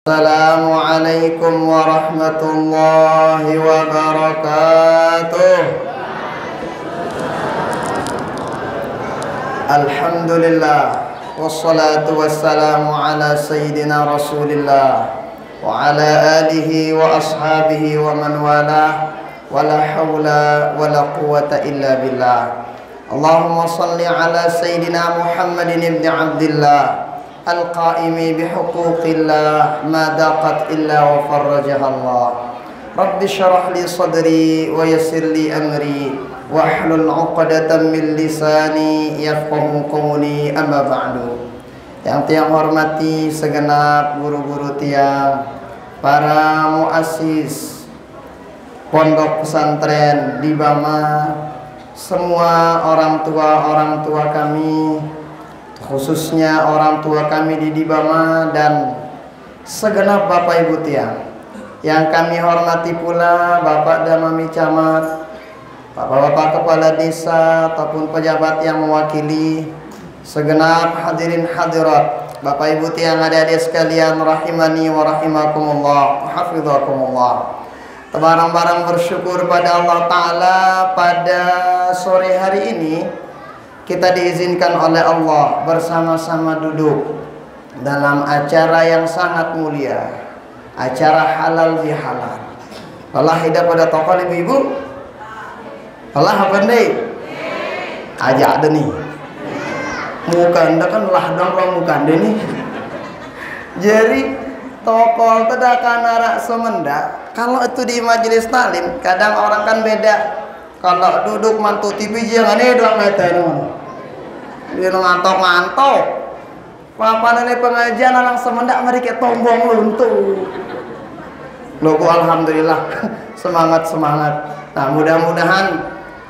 Assalamualaikum warahmatullahi wabarakatuh. Alhamdulillah, wassalatu wassalamu ala sayyidina rasulillah wa ala alihi wa ashabihi wa man walah, wala hawla wala quwwata illa billah. Allahumma salli ala sayyidina Muhammadin ibn Abdillah al-qaimi bihuquqillah ma daqat illa wa farrajaha Allah. Rabbi syarah li sadri wa yassir li amri wahlul 'uqdatam min lisani yafqahu qawli, amma ba'du. Yang tiang hormati segenap guru-guru tiang, para muassis pondok pesantren di Bama, semua orang tua kami, khususnya orang tua kami di Bama, dan segenap Bapak Ibu tiang yang kami hormati pula, Bapak dan Mami Camat, Bapak-bapak kepala desa ataupun pejabat yang mewakili, segenap hadirin hadirat, Bapak Ibu tiang adik-adik sekalian rahimani wa rahimakumullah, hafizakumullah. Barang-barang bersyukur pada Allah Ta'ala, pada sore hari ini kita diizinkan oleh Allah bersama-sama duduk dalam acara yang sangat mulia, acara halal bihalal. Allah hidup pada tokoh ibu-ibu. Allah apa nih? Aja ada nih. Muka anda kan lah dong kalau muka anda nih. Jadi tokoh tedakan arak semenda. Kalau itu di majelis talim, kadang orang kan beda. Kalau duduk mantu TV jangan ini 2 meter. Dia ngantok-ngantok. Papan ini pengajian orang semendak mereka tombong luntur. Logo alhamdulillah. Semangat. Nah, mudah-mudahan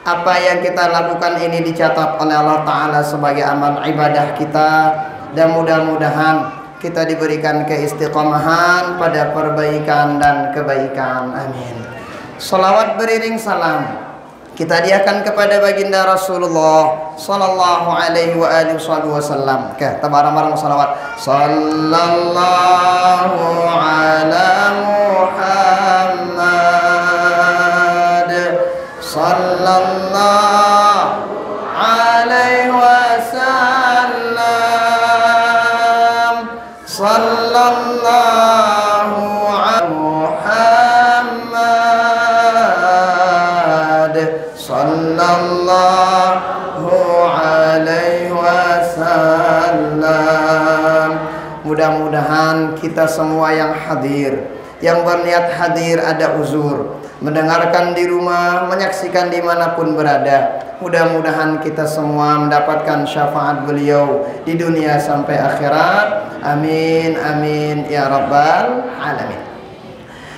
apa yang kita lakukan ini dicatat oleh Allah Ta'ala sebagai amal ibadah kita, dan mudah-mudahan kita diberikan keistiqomahan pada perbaikan dan kebaikan. Amin. Salawat beriring salam kita hadiahkan kepada baginda Rasulullah sallallahu alaihi wa alihi wasallam. Oke, kita bareng-bareng salawat. Sallallahu ala Muhammad sallallahu alaihi wasallam. Sallallahu ala Muhammad sallallahu alaihi wasallam. Mudah-mudahan kita semua yang hadir, yang berniat hadir ada uzur, mendengarkan di rumah, menyaksikan dimanapun berada, mudah-mudahan kita semua mendapatkan syafaat beliau di dunia sampai akhirat. Amin amin ya rabbal alamin.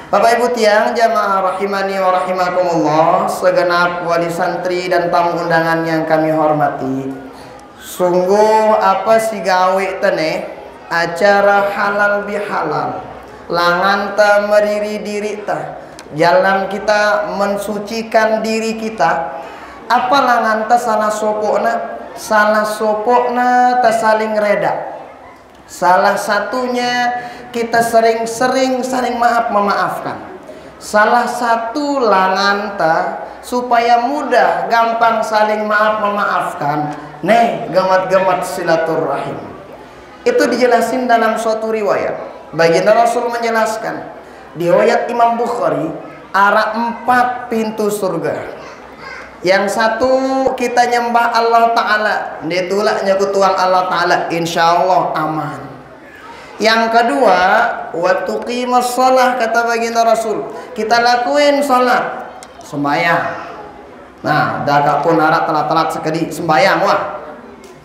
Bapak Ibu tiang jamaah rahimani wa rahimakumullah, segenap wali santri dan tamu undangan yang kami hormati, sungguh apa sih gawe tene acara halal bihalal, langan ta meriri diri ta, jalan kita mensucikan diri kita. Apa langan ta salah sopokna ta saling reda. Salah satunya kita sering-sering saling memaafkan. Salah satu langanta supaya mudah gampang saling memaafkan, gamat-gamat silaturahim. Itu dijelasin dalam suatu riwayat. Baginda Rasul menjelaskan di riwayat Imam Bukhari, ada 4 pintu surga. Yang satu kita nyembah Allah Ta'ala, ditulak nyekutuan Allah Ta'ala, insya Allah aman. Yang kedua, waktu qimas shalah, kata baginda Rasul, kita lakuin sholat sembahyang. Nah, daga pun harap telat-telat sekali sembahyang wah.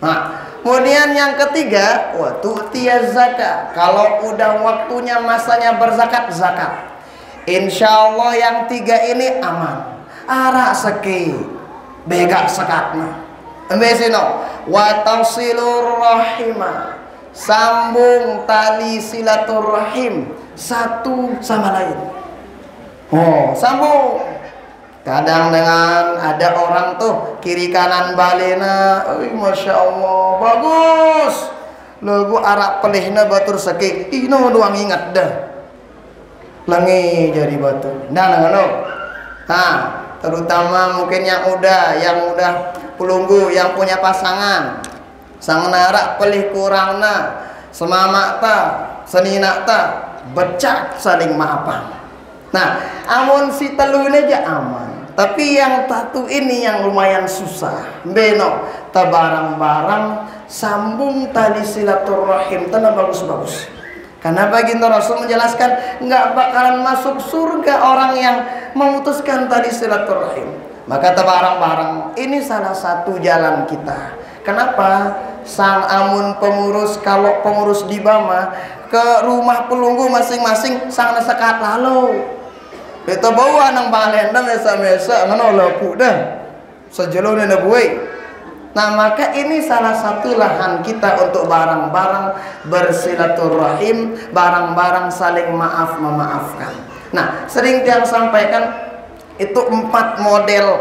Nah, kemudian yang ketiga, waktu tiaz zakat, kalau udah waktunya masanya berzakat, zakat. Insya Allah yang 3 ini aman. Arak seki begak sekatna embesino wa tausilur rahimah, sambung tali silaturahim satu sama lain. Sambung. Kadang dengan ada orang tuh kiri kanan balena, masya Allah bagus, Lagu arak pelihna batur sakit. Ino doang ingat dah. Langi jadi batur. Nah, terutama mungkin yang udah pelunggu, yang punya pasangan. Sang narak pelih kurangna, semamak ta, senina ta, becak saling maafan. Nah, amun si telu ini aja aman. Tapi yang satu ini yang lumayan susah. Beno, ta barang-barang sambung tali silaturahim, tanah bagus-bagus. Karena baginda Rasul menjelaskan nggak bakalan masuk surga orang yang memutuskan tali silaturahim. Maka barang-barang ini salah satu jalan kita. Kenapa? Sang amun pengurus, kalau pengurus di Bama ke rumah pelunggu masing-masing sang nasekat lalu. Itu bawa nang balenda mesa-mesa ngono laku dah. Sejelone na buai. Nah, maka ini salah satu lahan kita untuk barang-barang bersilaturahim, barang-barang saling maaf memaafkan. Nah, sering tiang sampaikan itu 4 model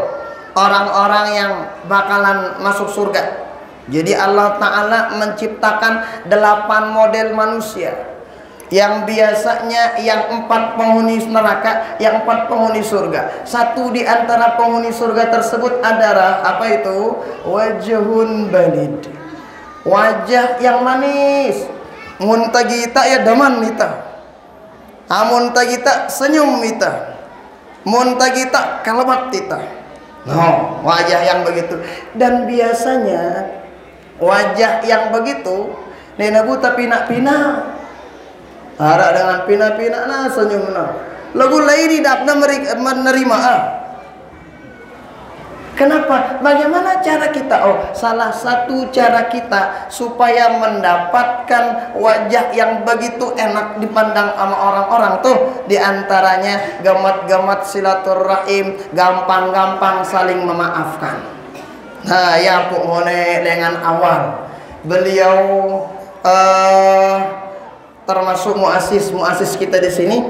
orang-orang yang bakalan masuk surga. Jadi Allah Ta'ala menciptakan 8 model manusia. Yang biasanya yang 4 penghuni neraka, yang 4 penghuni surga. Satu di antara penghuni surga tersebut adalah apa itu? Wajhun balid. Wajah yang manis. Muntagita ya daman nita. Muntagita senyum nita. Muntagita kalabat nita. No, wajah yang begitu. Dan biasanya wajah yang begitu nenabu tapi pina. Harap dengan pina-pina nah senyum nah. Lagu lain tidak menerima Kenapa? Bagaimana cara kita? Oh, salah satu cara kita supaya mendapatkan wajah yang begitu enak dipandang sama orang-orang tuh diantaranya gamat-gamat silaturahim, gampang-gampang saling memaafkan. Nah, ya Puk Mone dengan awal beliau termasuk muasis kita di sini,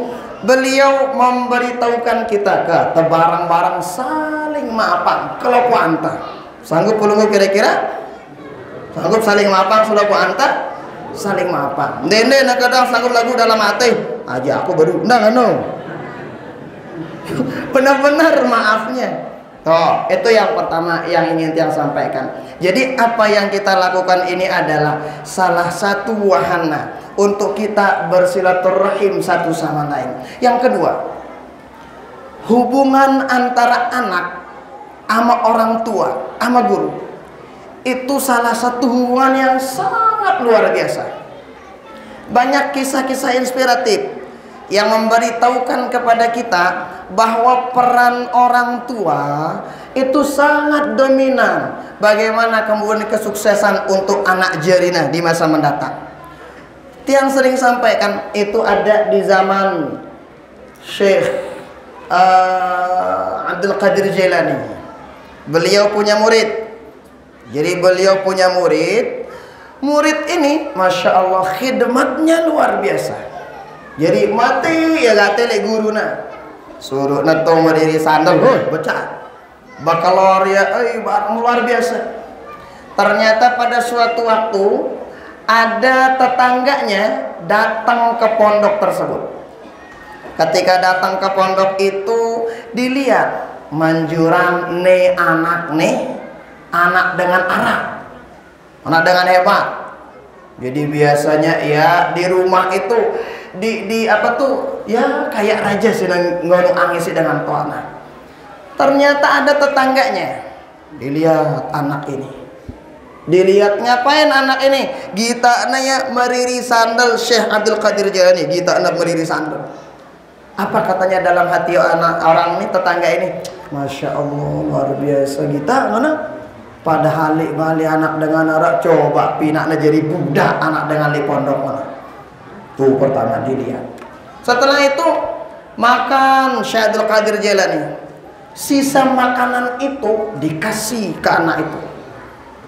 beliau memberitahukan kita ke barang-barang saling maafan. Kalau ku anta sanggup pelunggu kira-kira sanggup saling maafan, sudah ku anta saling maafan. Dende nak kadang sanggup lagu dalam hati aja aku baru benar-benar maafnya. Oh, itu yang pertama yang ingin saya sampaikan. Jadi apa yang kita lakukan ini adalah salah satu wahana untuk kita bersilaturahim satu sama lain. Yang kedua, hubungan antara anak sama orang tua, sama guru, itu salah satu hubungan yang sangat luar biasa. Banyak kisah-kisah inspiratif yang memberitahukan kepada kita bahwa peran orang tua itu sangat dominan bagaimana kemudian kesuksesan untuk anak jarina di masa mendatang. Tiang sering sampaikan itu ada di zaman Syekh Abdul Qadir Jailani. Beliau punya murid. Jadi beliau punya murid. Murid ini Masya Allah khidmatnya luar biasa. Jadi mati ya gatele guruna. Suruh netong berdiri sandal, becah. Bakalaureat, barang luar biasa. Ternyata pada suatu waktu ada tetangganya datang ke pondok tersebut. Ketika datang ke pondok itu dilihat manjuran anak dengan arak, anak dengan hebat. Jadi biasanya ya di rumah itu di apa tuh ya kayak raja sedang ngono angisi dengan tuana. Ternyata ada tetangganya dilihat anak ini. Dilihat ngapain anak ini? Gita naya meriri sandal Syekh Abdul Qadir Jailani. Gita anak meriri sandal. Apa katanya dalam hati anak orang ini, tetangga ini? Masya Allah luar biasa Gita mana? Padahal balik anak dengan arak coba pinaknya jadi budak anak dengan li pondok mana? Tuh pertama dilihat. Setelah itu makan Syekh Abdul Qadir Jailani. Sisa makanan itu dikasih ke anak itu.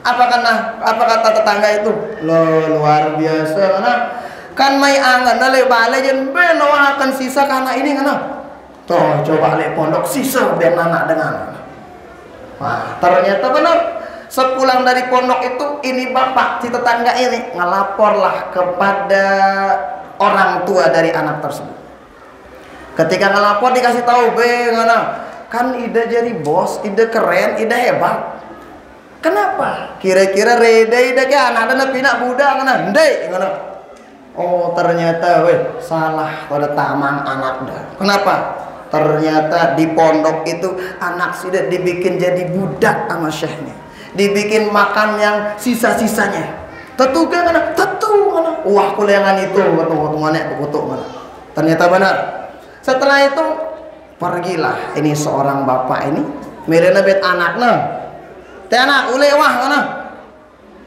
Apa kata tetangga itu? Loh, luar biasa mana? Kan mai angan le bale jen ben akan sisa ke anak ini kana. Tuh coba le pondok sisa ben anak dengan. Wah, ternyata benar. Sepulang dari pondok itu, ini bapak si tetangga ini ngelaporlah kepada orang tua dari anak tersebut. Ketika ngelapor dikasih tahu, ngana kan ide jadi bos, ide keren, ide hebat. Kenapa? Kira-kira rede ide ke anak dan pinak budak ngana, ngana. Oh ternyata salah pada tamang anak dah. Kenapa? Ternyata di pondok itu anak sudah dibikin jadi budak sama syekhnya. Dibikin makan yang sisa-sisanya. Tetu ke mana? Tetu mana? Wah kuliangan itu betul mana? Ternyata benar. Setelah itu pergilah ini seorang bapak ini milih bet anaknya. Teh anak ule wah mana?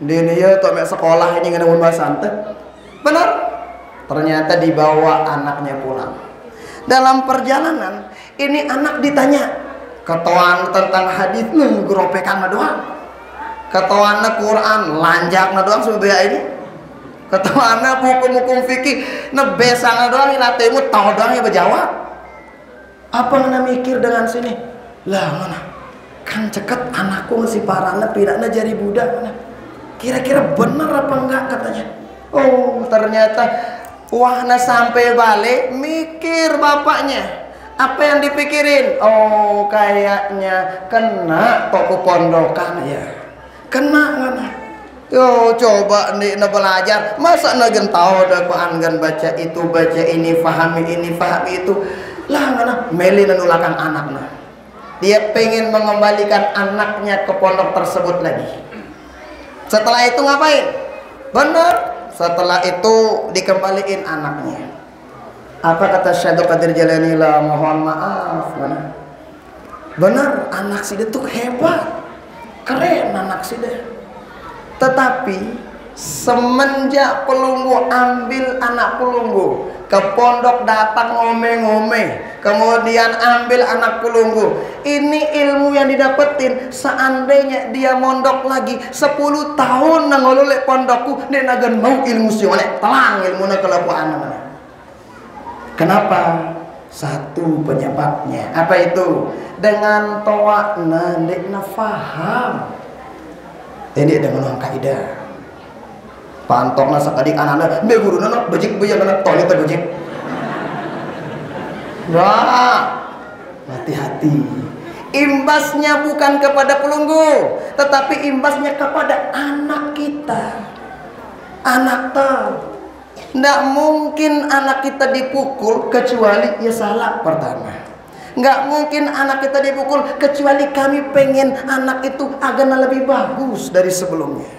Dia tuh sekolah ini ngene bahasa ante. Benar. Ternyata dibawa anaknya pulang. Dalam perjalanan ini anak ditanya ketuaan tentang hadis geropekan doang. Ketuana Quran lanjakna doang sebaya ini. Ketuana hukum-hukum fikih nebesana doang ilatemu tahu doang ya berjawab. Apa ngana mikir dengan sini? Lah mana? Kan ceket anakku masih parana pidana jadi budak mana? Kira-kira benar apa enggak katanya? Oh, ternyata wahna sampai balik mikir bapaknya. Apa yang dipikirin? Oh, kayaknya kena toko pondokan ya. Kena mana? Yo coba nih belajar, masa nagen tahu dah Quran baca itu baca ini fahami itu lah mana meli nulakang anaknya. Dia pengen mengembalikan anaknya ke pondok tersebut lagi. Setelah itu ngapain? Benar. Setelah itu dikembaliin anaknya. Apa kata Syekh Qadir Jalani lah, mohon maaf mana? Benar anak si itu hebat. Keren anak sih deh. Tetapi semenjak pelunggu ambil anak pelunggu ke pondok datang ngome-ngome, kemudian ambil anak pelunggu, ini ilmu yang didapetin. Seandainya dia mondok lagi 10 tahun nangololek pondokku dia nagan mau ilmu sih oleh telang ilmu nak kelapuan mana. Kenapa? Satu penyebabnya apa itu? Dengan toa ndekna faham. Ini dengan orang kaidah. Pantokna sakadik anana be guruna bejik bejana tolit bejik. Wah, hati-hati. Imbasnya bukan kepada pelunggu, tetapi imbasnya kepada anak kita. Anak tahu. Nggak mungkin anak kita dipukul kecuali ya salah pertama. Nggak mungkin anak kita dipukul kecuali kami pengen anak itu agar lebih bagus dari sebelumnya.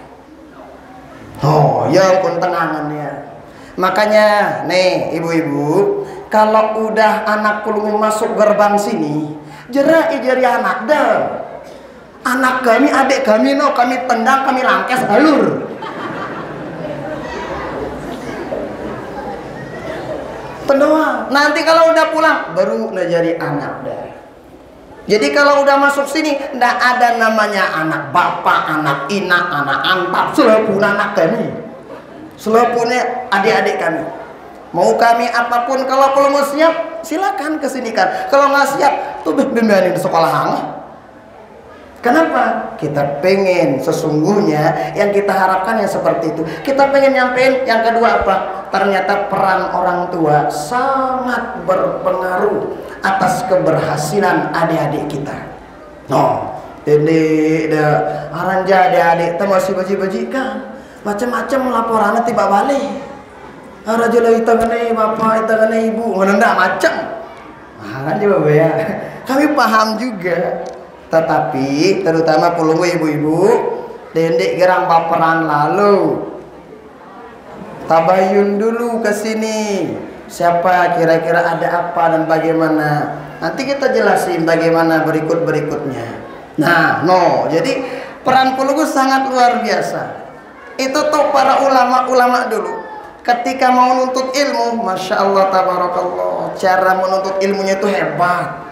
Oh, ya pun tenangannya. Makanya nih ibu-ibu, kalau udah anak pelunggu masuk gerbang sini, jerak jari anak dah. Anak kami, adik kami no, kami tendang, kami langkes alur. Doang. Nanti kalau udah pulang baru udah jadi anak dah. Jadi kalau udah masuk sini ndak ada namanya anak bapak, anak ina, anak antap, selepun anak kami, selepunnya adik-adik kami. Mau kami apapun, kalau belum siap silakan kesinikan. Kalau nggak siap tuh bimbingan di sekolah hang. Kenapa? Kita pengen sesungguhnya yang kita harapkan yang seperti itu. Kita pengen nyampein yang kedua apa? Ternyata peran orang tua sangat berpengaruh atas keberhasilan adik-adik kita. No, jadi aranja adik-adik kita masih baji-bajikan. Macam-macam laporannya tiba balik. Raja lagi tangane bapak, tangane ibu, ngendak macam. Aranja bapak ya. Kami paham juga. Tetapi terutama pelunggu ibu-ibu dendek gerang baperan lalu tabayun dulu ke sini siapa kira-kira ada apa dan bagaimana, nanti kita jelasin bagaimana berikutnya. Nah jadi peran pelunggu sangat luar biasa. Itu tuh para ulama-ulama dulu ketika mau menuntut ilmu, masya Allah tabarakallah, cara menuntut ilmunya itu hebat.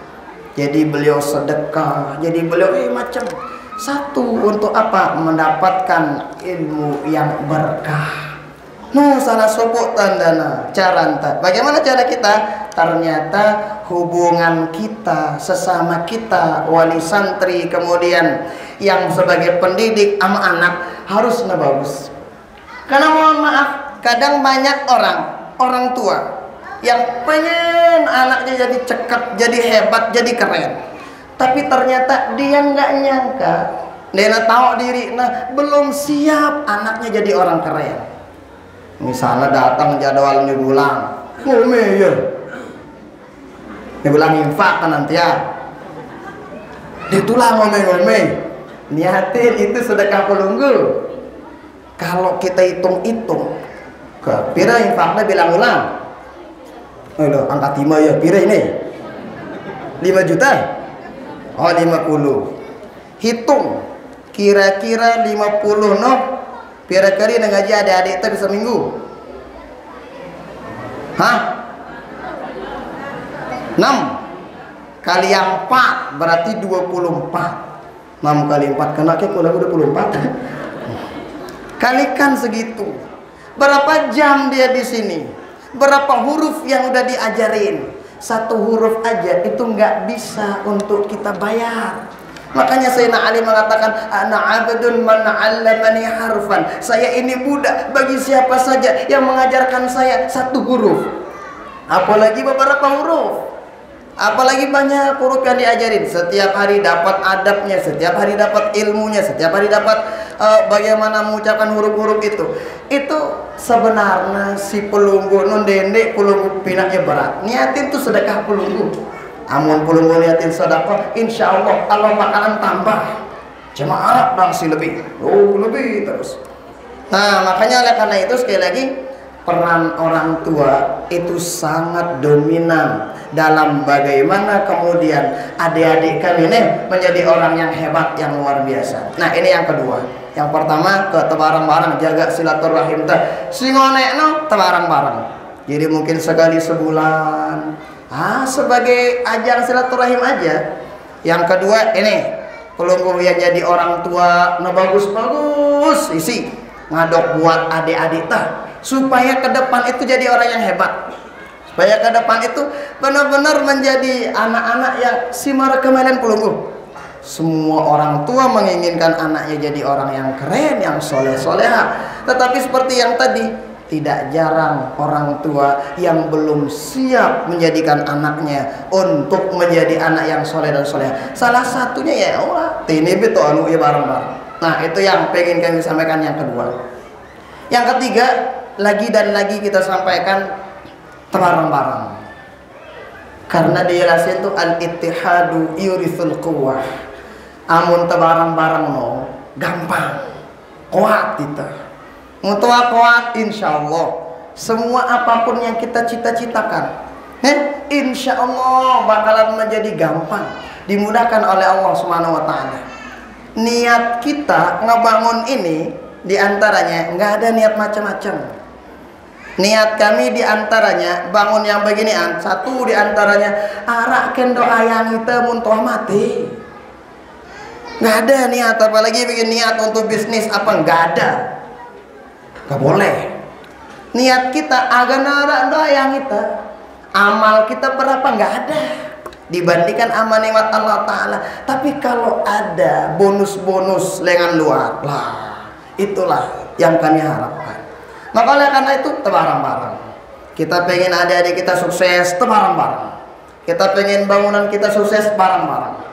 Jadi beliau sedekah, jadi beliau macam satu untuk apa? Mendapatkan ilmu yang berkah. salah sopok tandana caranta. Bagaimana cara kita? Ternyata hubungan kita sesama kita, wali santri, kemudian yang sebagai pendidik sama anak harus bagus. Karena mohon maaf, kadang banyak orang tua yang pengen anaknya jadi cekap, jadi hebat, jadi keren, tapi ternyata dia nggak nyangka, dia tahu diri, belum siap anaknya jadi orang keren. Misalnya datang jadwalnya bulan, ngome ya, bulan infak kan nanti ya, ditulah ngome, niatin itu sedekah pelunggu. Kalau kita hitung-hitung, ke pira infaknya bilang ulang, angkat 5 ya, pira ini 5 juta, 50, hitung kira-kira 50 kira-kira ngaji adik-adik itu bisa minggu. 6 kali 4 berarti 24. 6 kali 4 kena ke kurang 24. Kalikan segitu. Berapa jam dia di sini? Berapa huruf yang udah diajarin? Satu huruf aja itu nggak bisa untuk kita bayar. Makanya Sayyidina Ali mengatakan, ana abdun man 'allamani harfan. Saya ini budak bagi siapa saja yang mengajarkan saya satu huruf. Apalagi beberapa huruf. Apalagi banyak huruf yang diajarin. Setiap hari dapat adabnya, setiap hari dapat ilmunya, setiap hari dapat bagaimana mengucapkan huruf-huruf itu. Itu sebenarnya si pelunggu non dendek pelunggu pinaknya berat. Niatin tuh sedekah pelunggu. Amun pelunggu niatin sedekah, insya Allah Allah bakalan tambah jemaah bangsi lebih, lebih terus. Nah makanya oleh karena itu sekali lagi peran orang tua itu sangat dominan dalam bagaimana kemudian adik-adik kami ini menjadi orang yang hebat, yang luar biasa. Nah ini yang kedua. Yang pertama ke tebarang-barang, jaga silaturahim teh singonekno tebarang-barang. Jadi mungkin sekali sebulan, sebagai ajang silaturahim aja. Yang kedua ini pelunggu yang jadi orang tua bagus-bagus isi ngadok buat adik-adik teh supaya ke depan itu jadi orang yang hebat, supaya ke depan itu benar-benar menjadi anak-anak yang simara kemalen pelunggu. Semua orang tua menginginkan anaknya jadi orang yang keren, yang soleh-soleha. Tetapi seperti yang tadi, tidak jarang orang tua yang belum siap menjadikan anaknya untuk menjadi anak yang soleh dan soleha. Salah satunya ya Allah, ini betul anu ya bareng-bareng. Nah itu yang pengen kami sampaikan yang kedua. Yang ketiga, lagi dan lagi kita sampaikan bareng-bareng. Karena dijelasin tuh al-ittihadu yurithul quwwah. Amun bareng-bareng gampang, kuat kita. Mutua kuat insya Allah. Semua apapun yang kita cita-citakan, insya Allah bakalan menjadi gampang, dimudahkan oleh Allah Subhanahu Wa Taala. Niat kita ngebangun ini diantaranya nggak ada niat macam-macam. Niat kami diantaranya bangun yang beginian. Satu diantaranya araken doa yang kita muntoh mati. Nggak ada niat, apalagi bikin niat untuk bisnis apa, nggak ada, nggak boleh. Niat kita agar nara doa yang kita, amal kita berapa, nggak ada dibandingkan amal nikmat Allah Ta'ala. Tapi kalau ada bonus-bonus lengan luar lah, itulah yang kami harapkan. Maka oleh karena itu bareng-bareng. Kita pengen adik-adik kita sukses bareng-bareng. Kita pengen bangunan kita sukses bareng-bareng.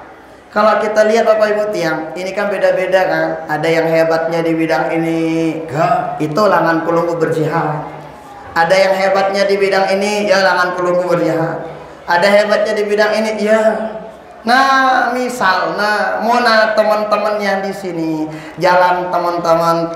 Kalau kita lihat Bapak Ibu tiang, ini kan beda-beda kan. Ada yang hebatnya di bidang ini, itu langan pelunggu berjihad. Ada yang hebatnya di bidang ini, ya langan pelunggu berjihad. Ada hebatnya di bidang ini, ya. Nah, misalnya, mana teman-teman yang di sini, jalan teman-teman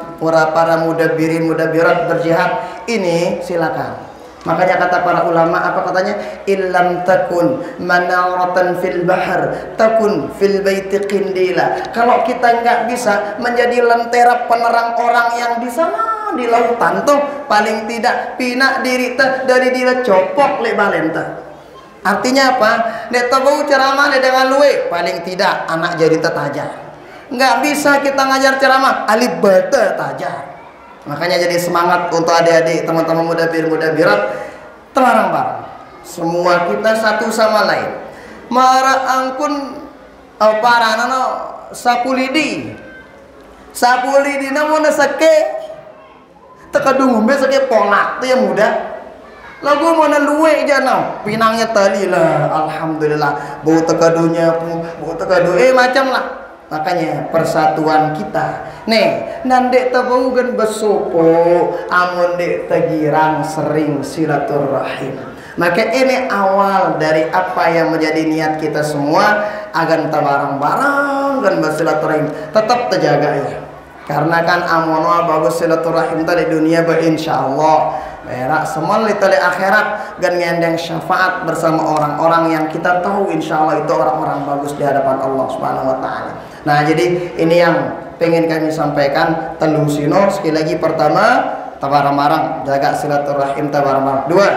para mudabirin mudabirat berjihad, ini silakan. Makanya kata para ulama, apa katanya? Illam takun manaratan fil bahar takun fil baiti qindila. Kalau kita nggak bisa menjadi lentera penerang orang yang di sana di lautan tuh, paling tidak pinak diri teh dari diri copok le balenta. Artinya apa? Dia tahu ceramah dengan luwe, paling tidak anak jadi tetajar. Nggak bisa kita ngajar ceramah alif bata tajar. Makanya jadi semangat untuk adik-adik, teman-teman mudabir-mudabirat, bareng-bareng. Semua kita satu sama lain. Mara angkun para nano sapulidi namun sake tekadung be sake polak tu yang muda. Lagu mana luwe jana pinangnya tali lah, alhamdulillah. Bau tekadunya bau tekadu macam lah. Makanya persatuan kita nih nandek tabau gan besopo amun dek tegirang sering silaturahim. Maka ini awal dari apa yang menjadi niat kita semua agar kita bareng-bareng dan bersilaturahim tetap terjaga ya. Karena kan amono bagus silaturahim tadi dunia insyaallah berak semal tali akhirat dan ngendeng syafaat bersama orang-orang yang kita tahu insyaallah itu orang-orang bagus di hadapan Allah Subhanahu wa taala. Nah, jadi ini yang pengen kami sampaikan telu sino. Sekali lagi, pertama, tabarang-barang jaga silaturahim tabarang-barang. Dua,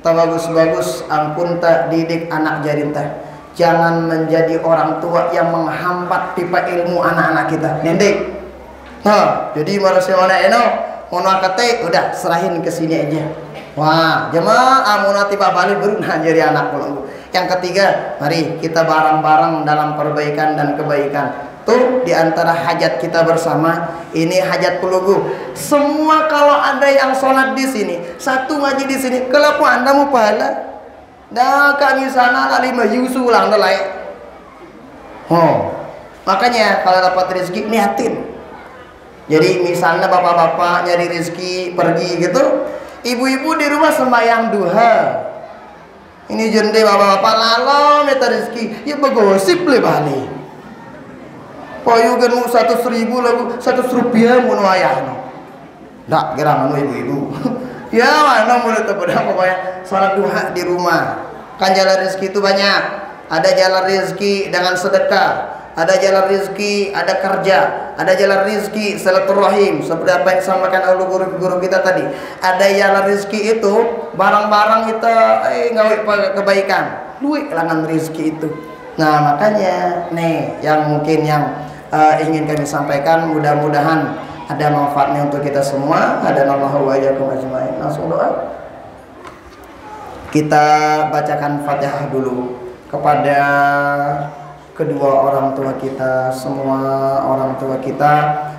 tabagus-bagus ampun tak didik anak jadin teh. Jangan menjadi orang tua yang menghambat pipa ilmu anak-anak kita. Nendik. Nah, jadi manusia mana eno mono kate udah serahin ke sini aja. Wah, jemaah amunah tiba balik baru jadi anak pulang. Yang ketiga, mari kita bareng-bareng dalam perbaikan dan kebaikan. Tuh diantara hajat kita bersama ini hajat pulugu. Semua kalau ada yang sholat di sini, satu ngaji di sini, kalau anda mau pahala, dah kami sana lima yusu ulang dolai. Makanya kalau dapat rezeki niatin. Jadi misalnya bapak-bapak nyari rezeki pergi gitu, ibu-ibu di rumah sembahyang duha. Ini jende bapak-bapak lalu minta rezeki, ya begosip le balik. Poyu genu 100.000 lagu 100 rupiah munu ayahno. Ndak gerang anu ibu-ibu. Ya mana mulut terpedang pokoknya salat duha di rumah. Kan jalan rezeki itu banyak. Ada jalan rezeki dengan sedekah. Ada jalan rezeki, ada kerja, ada jalan rezeki silaturahim seperti apa yang disampaikan oleh guru-guru kita tadi. Ada jalan rezeki itu barang-barang kita ngawi kebaikan, luik langan rezeki itu. Nah, makanya nih yang mungkin yang ingin kami sampaikan, mudah-mudahan ada manfaatnya untuk kita semua. Hadanallahu wa iyyakum ajmain. Langsung doa. Kita bacakan Fatihah dulu kepada kedua orang tua kita, semua orang tua kita,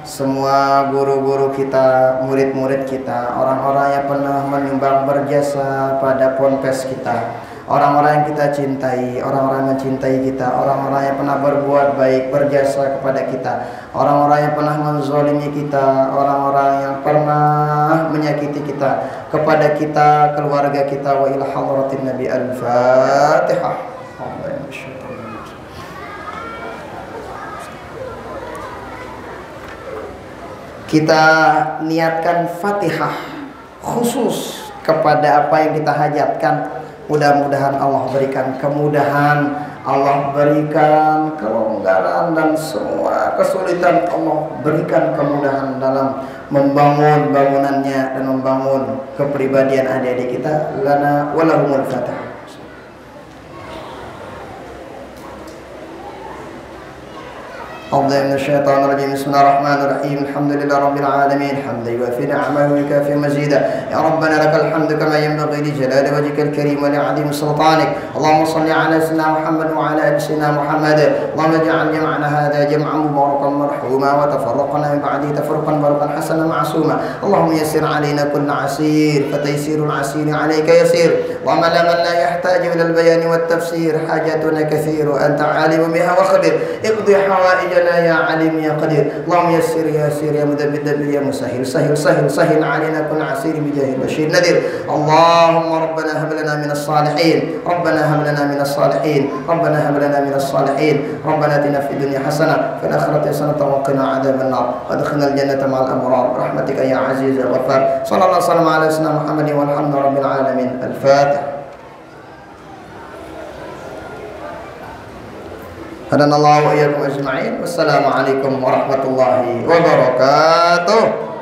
semua guru-guru kita, murid-murid kita, orang-orang yang pernah menyumbang berjasa pada ponpes kita, orang-orang yang kita cintai, orang-orang yang mencintai kita, orang-orang yang pernah berbuat baik, berjasa kepada kita, orang-orang yang pernah menzalimi kita, orang-orang yang pernah menyakiti kita, kepada kita, keluarga kita, wa ila hadratin Nabi. Al-Fatihah. Kita niatkan Fatihah khusus kepada apa yang kita hajatkan. Mudah-mudahan Allah berikan kemudahan, Allah berikan kelonggaran, dan semua kesulitan Allah berikan kemudahan dalam membangun bangunannya dan membangun kepribadian adik-adik kita. Lana walahumul Fatihah. أعوذ من الشيطان الرجيم. بسم الله الرحمن الرحيم. الحمد لله رب العالمين حمدا يوافي نعمه ويكافئ مزيدا. يا ربنا لك الحمد كما ينبغي لجلال وجهك الكريم ولعظيم سلطانك. اللهم صل على سيدنا محمد وعلى ال سيدنا محمد. اللهم اجعل جمعنا هذا جمعا مباركا مرحوما وتفرقنا من بعده تفرقا مباركا حسنا معصوما. اللهم يسر علينا كل عسير فتيسير العسير عليك يسير. اللهم لا من لا يحتاج الى البيان والتفسير حاجاتنا كثير انت عالم بها وخبير. اقضي حوائجنا يا عليم يا قدير. اللهم يسر يا يسير يا مدبر يا مسهل سهل سهل سهل علينا كل عسير بجاه البشير نذير. اللهم ربنا هب لنا من الصالحين، ربنا هب لنا من الصالحين، ربنا هب لنا من الصالحين. ربنا اتنا في الدنيا حسنه في الاخره حسنه وقنا عذاب النار وادخلنا الجنه مع الابرار برحمتك يا عزيز يا غفار. صلى الله وسلم على سيدنا محمد والحمد رب العالمين. الفاتحه. Hadanallahu wa iyyakum ajma'in. Wassalamualaikum warahmatullahi wabarakatuh.